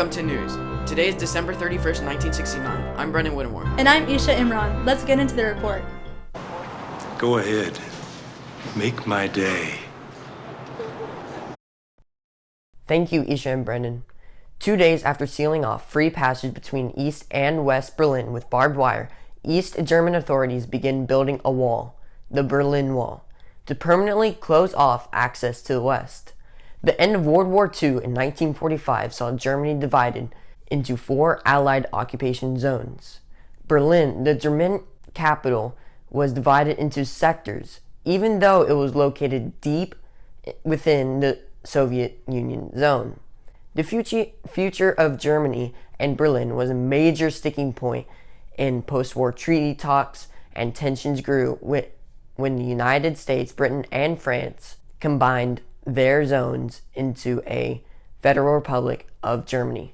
Welcome to News. Today is December 31st, 1969. I'm Brendan Whittemore. And I'm Isha Imran. Let's get into the report. Go ahead. Make my day. Thank you, Isha and Brendan. 2 days after sealing off free passage between East and West Berlin with barbed wire, East German authorities began building a wall, the Berlin Wall, to permanently close off access to the West. The end of World War II in 1945 saw Germany divided into 4 Allied occupation zones. Berlin, the German capital, was divided into sectors, even though it was located deep within the Soviet Union zone. The future of Germany and Berlin was a major sticking point in post-war treaty talks, and tensions grew when the United States, Britain, and France combined their zones into a Federal Republic of Germany,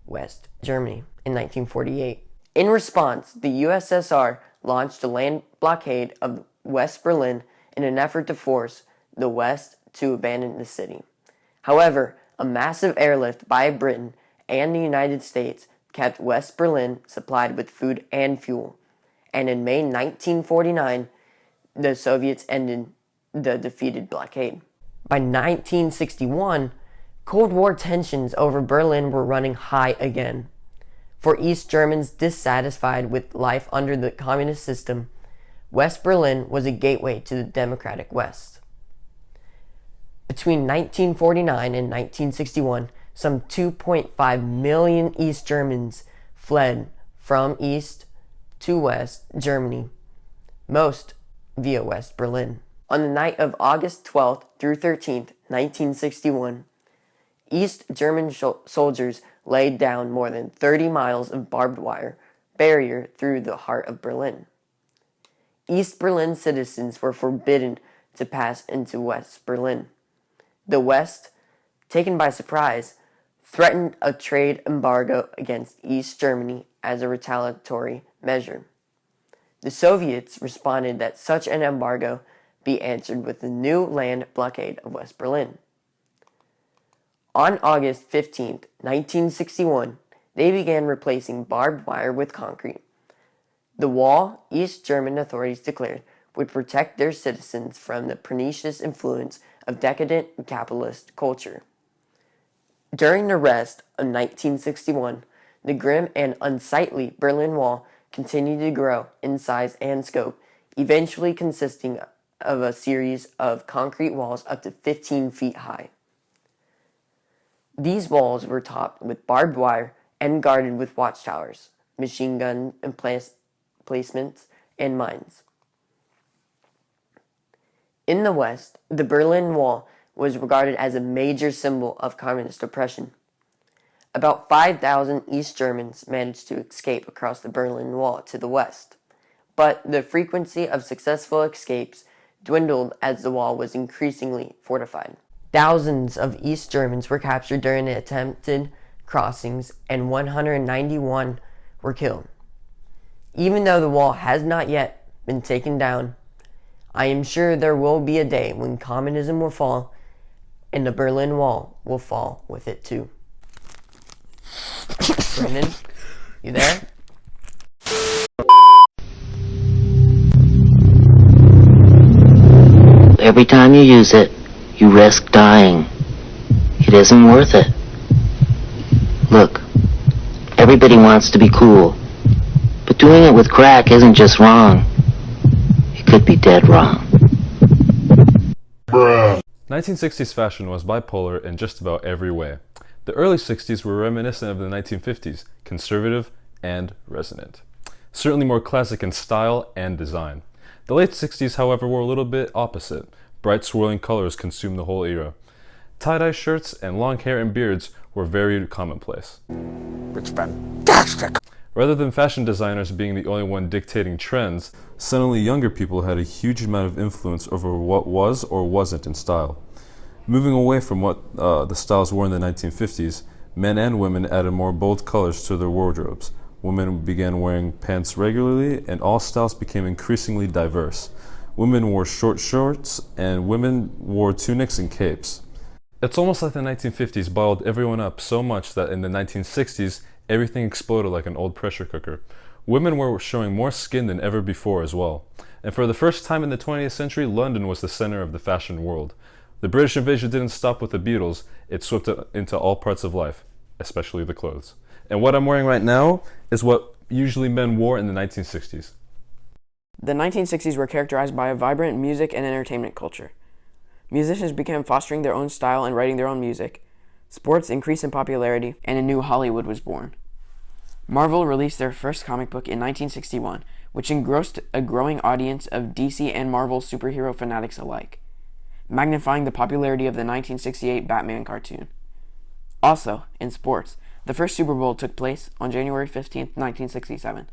West Germany, in 1948. In response, the USSR launched a land blockade of West Berlin in an effort to force the West to abandon the city. However, a massive airlift by Britain and the United States kept West Berlin supplied with food and fuel, and in May 1949, the Soviets ended the defeated blockade. By 1961, Cold War tensions over Berlin were running high again. For East Germans dissatisfied with life under the communist system, West Berlin was a gateway to the democratic West. Between 1949 and 1961, some 2.5 million East Germans fled from East to West Germany, most via West Berlin. On the night of August 12th through 13th, 1961, East German soldiers laid down more than 30 miles of barbed wire barrier through the heart of Berlin. East Berlin citizens were forbidden to pass into West Berlin. The West, taken by surprise, threatened a trade embargo against East Germany as a retaliatory measure. The Soviets responded that such an embargo be answered with the new land blockade of West Berlin. On August 15, 1961, they began replacing barbed wire with concrete. The wall, East German authorities declared, would protect their citizens from the pernicious influence of decadent capitalist culture. During the rest of 1961, the grim and unsightly Berlin Wall continued to grow in size and scope, eventually consisting of a series of concrete walls up to 15 feet high. These walls were topped with barbed wire and guarded with watchtowers, machine gun emplacements, and mines. In the West, the Berlin Wall was regarded as a major symbol of communist oppression. About 5,000 East Germans managed to escape across the Berlin Wall to the west, but the frequency of successful escapes dwindled as the wall was increasingly fortified. Thousands of East Germans were captured during the attempted crossings, and 191 were killed. Even though the wall has not yet been taken down, I am sure there will be a day when communism will fall, and the Berlin Wall will fall with it too. Brendan, you there? Every time you use it, you risk dying. It isn't worth it. Look, everybody wants to be cool, but doing it with crack isn't just wrong. It could be dead wrong. 1960s fashion was bipolar in just about every way. The early 60s were reminiscent of the 1950s, conservative and resonant. Certainly more classic in style and design. The late 60s, however, were a little bit opposite. Bright swirling colors consumed the whole era. Tie-dye shirts and long hair and beards were very commonplace. It's fantastic! Rather than fashion designers being the only one dictating trends, suddenly younger people had a huge amount of influence over what was or wasn't in style. Moving away from what the styles were in the 1950s, men and women added more bold colors to their wardrobes. Women began wearing pants regularly, and all styles became increasingly diverse. Women wore short shorts, and women wore tunics and capes. It's almost like the 1950s boiled everyone up so much that in the 1960s, everything exploded like an old pressure cooker. Women were showing more skin than ever before as well. And for the first time in the 20th century, London was the center of the fashion world. The British invasion didn't stop with the Beatles, it swept into all parts of life, especially the clothes. And what I'm wearing right now is what usually men wore in the 1960s. The 1960s were characterized by a vibrant music and entertainment culture. Musicians began fostering their own style and writing their own music. Sports increased in popularity, and a new Hollywood was born. Marvel released their first comic book in 1961, which engrossed a growing audience of DC and Marvel superhero fanatics alike, magnifying the popularity of the 1968 Batman cartoon. Also, in sports, the first Super Bowl took place on January 15, 1967,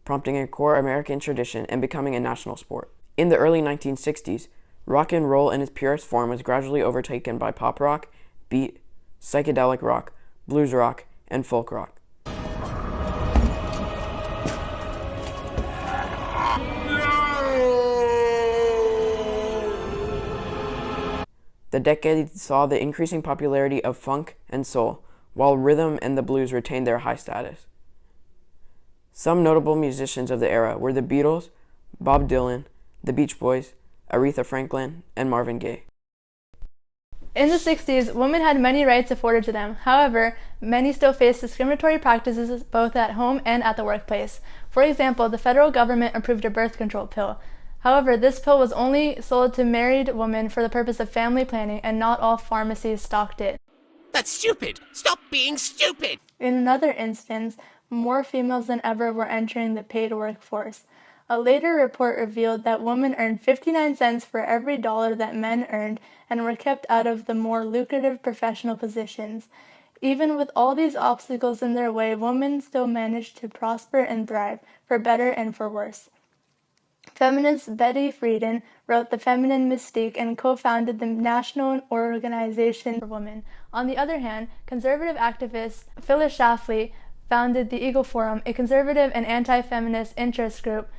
prompting a core American tradition and becoming a national sport. In the early 1960s, rock and roll in its purest form was gradually overtaken by pop rock, beat, psychedelic rock, blues rock, and folk rock. The decade saw the increasing popularity of funk and soul, while rhythm and the blues retained their high status. Some notable musicians of the era were the Beatles, Bob Dylan, the Beach Boys, Aretha Franklin, and Marvin Gaye. In the 60s, women had many rights afforded to them. However, many still faced discriminatory practices both at home and at the workplace. For example, the federal government approved a birth control pill. However, this pill was only sold to married women for the purpose of family planning, and not all pharmacies stocked it. That's stupid! Stop being stupid! In another instance, more females than ever were entering the paid workforce. A later report revealed that women earned 59 cents for every dollar that men earned and were kept out of the more lucrative professional positions. Even with all these obstacles in their way, women still managed to prosper and thrive, for better and for worse. Feminist Betty Friedan wrote The Feminine Mystique and co-founded the National Organization for Women. On the other hand, conservative activist Phyllis Schlafly founded the Eagle Forum, a conservative and anti-feminist interest group,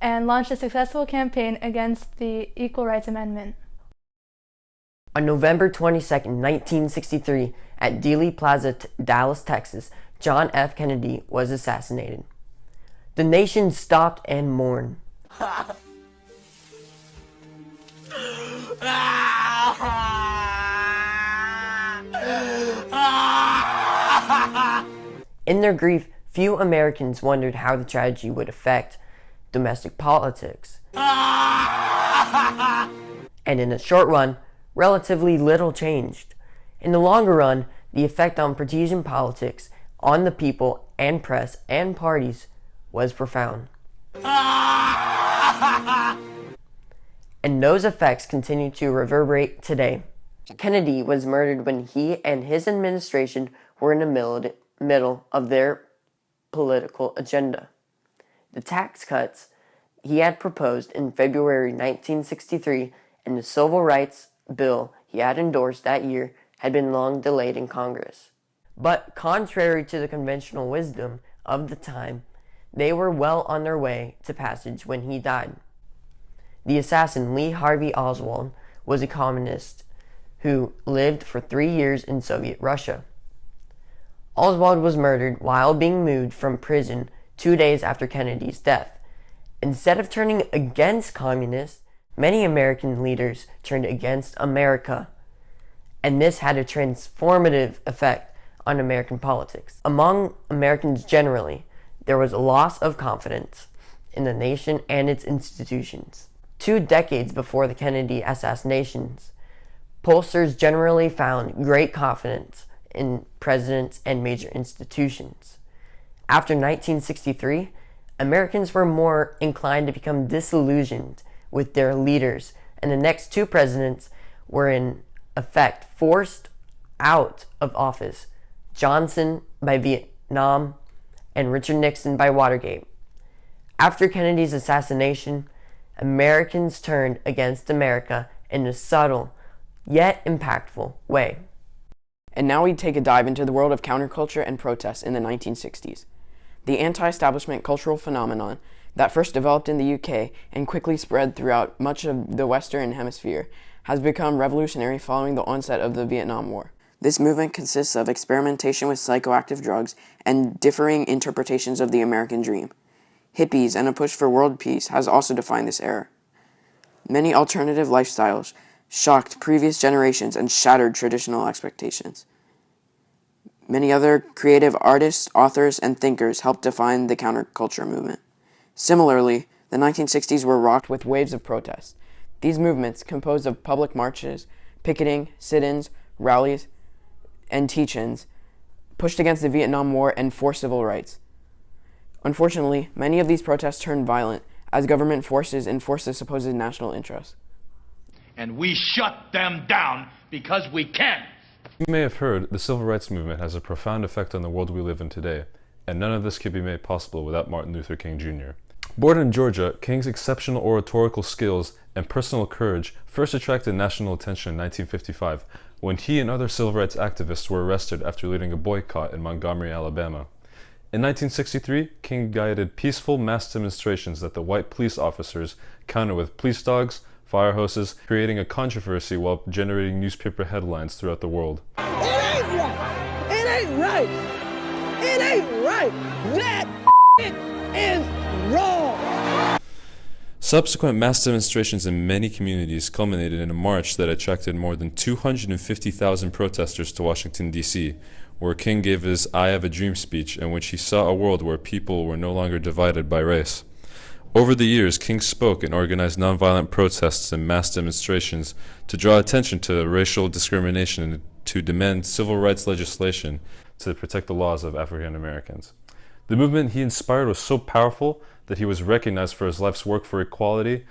and launched a successful campaign against the Equal Rights Amendment. On November 22, 1963, at Dealey Plaza, Dallas, Texas, John F. Kennedy was assassinated. The nation stopped and mourned. In their grief, few Americans wondered how the tragedy would affect domestic politics. And in the short run, relatively little changed. In the longer run, the effect on partisan politics, on the people and press and parties, was profound. And those effects continue to reverberate today. Kennedy was murdered when he and his administration were in the middle of their political agenda. The tax cuts he had proposed in February 1963 and the civil rights bill he had endorsed that year had been long delayed in Congress. But contrary to the conventional wisdom of the time, they were well on their way to passage when he died. The assassin Lee Harvey Oswald was a communist who lived for 3 years in Soviet Russia. Oswald was murdered while being moved from prison 2 days after Kennedy's death. Instead of turning against communists, many American leaders turned against America, and this had a transformative effect on American politics. Among Americans generally, there was a loss of confidence in the nation and its institutions. 2 decades before the Kennedy assassinations, pollsters generally found great confidence in presidents and major institutions. After 1963, Americans were more inclined to become disillusioned with their leaders, and the next 2 presidents were in effect forced out of office: Johnson by Vietnam and Richard Nixon by Watergate. After Kennedy's assassination, Americans turned against America in a subtle yet impactful way. And now we take a dive into the world of counterculture and protests in the 1960s. The anti-establishment cultural phenomenon that first developed in the UK and quickly spread throughout much of the Western Hemisphere has become revolutionary following the onset of the Vietnam War. This movement consists of experimentation with psychoactive drugs and differing interpretations of the American dream. Hippies and a push for world peace has also defined this era. Many alternative lifestyles shocked previous generations and shattered traditional expectations. Many other creative artists, authors, and thinkers helped define the counterculture movement. Similarly, the 1960s were rocked with waves of protest. These movements, composed of public marches, picketing, sit-ins, rallies, and teach-ins, pushed against the Vietnam War and for civil rights. Unfortunately, many of these protests turned violent as government forces enforced the supposed national interest. And we shut them down because we can. You may have heard the civil rights movement has a profound effect on the world we live in today, and none of this could be made possible without Martin Luther King Jr. Born in Georgia, King's exceptional oratorical skills and personal courage first attracted national attention in 1955 when he and other civil rights activists were arrested after leading a boycott in Montgomery, Alabama. In 1963, King guided peaceful mass demonstrations that the white police officers countered with police dogs, fire hoses, creating a controversy while generating newspaper headlines throughout the world. It ain't right! It ain't right! It ain't right! That is wrong! Subsequent mass demonstrations in many communities culminated in a march that attracted more than 250,000 protesters to Washington, D.C., where King gave his I Have a Dream speech in which he saw a world where people were no longer divided by race. Over the years, King spoke and organized nonviolent protests and mass demonstrations to draw attention to racial discrimination and to demand civil rights legislation to protect the laws of African Americans. The movement he inspired was so powerful that he was recognized for his life's work for equality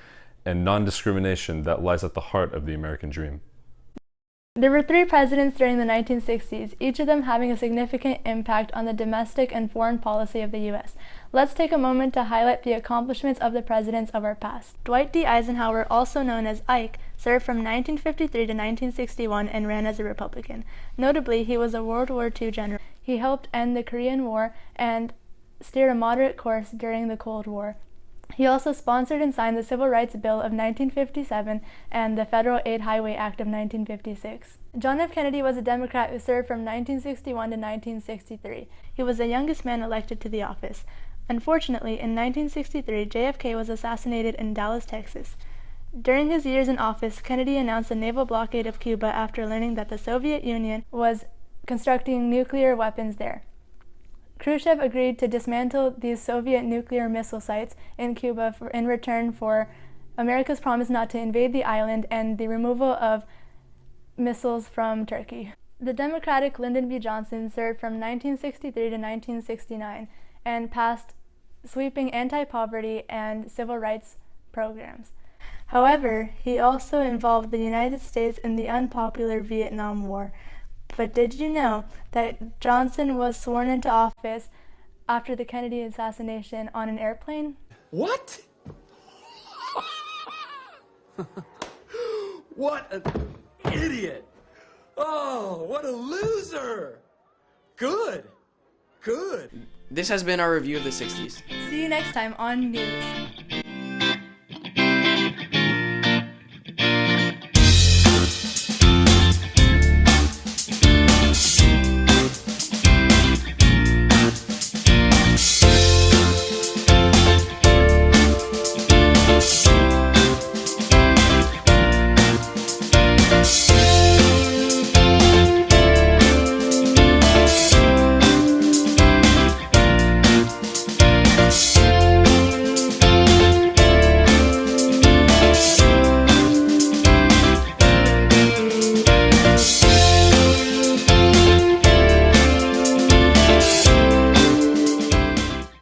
and non-discrimination that lies at the heart of the American dream. There were 3 presidents during the 1960s, each of them having a significant impact on the domestic and foreign policy of the U.S. Let's take a moment to highlight the accomplishments of the presidents of our past. Dwight D. Eisenhower, also known as Ike, served from 1953 to 1961 and ran as a Republican. Notably, he was a World War II general. He helped end the Korean War and steered a moderate course during the Cold War. He also sponsored and signed the Civil Rights Bill of 1957 and the Federal Aid Highway Act of 1956. John F. Kennedy was a Democrat who served from 1961 to 1963. He was the youngest man elected to the office. Unfortunately, in 1963, JFK was assassinated in Dallas, Texas. During his years in office, Kennedy announced a naval blockade of Cuba after learning that the Soviet Union was constructing nuclear weapons there. Khrushchev agreed to dismantle these Soviet nuclear missile sites in Cuba in return for America's promise not to invade the island and the removal of missiles from Turkey. The Democratic Lyndon B. Johnson served from 1963 to 1969 and passed sweeping anti-poverty and civil rights programs. However, he also involved the United States in the unpopular Vietnam War. But did you know that Johnson was sworn into office after the Kennedy assassination on an airplane? What? What an idiot! Oh, what a loser! Good. Good. This has been our review of the 60s. See you next time on News.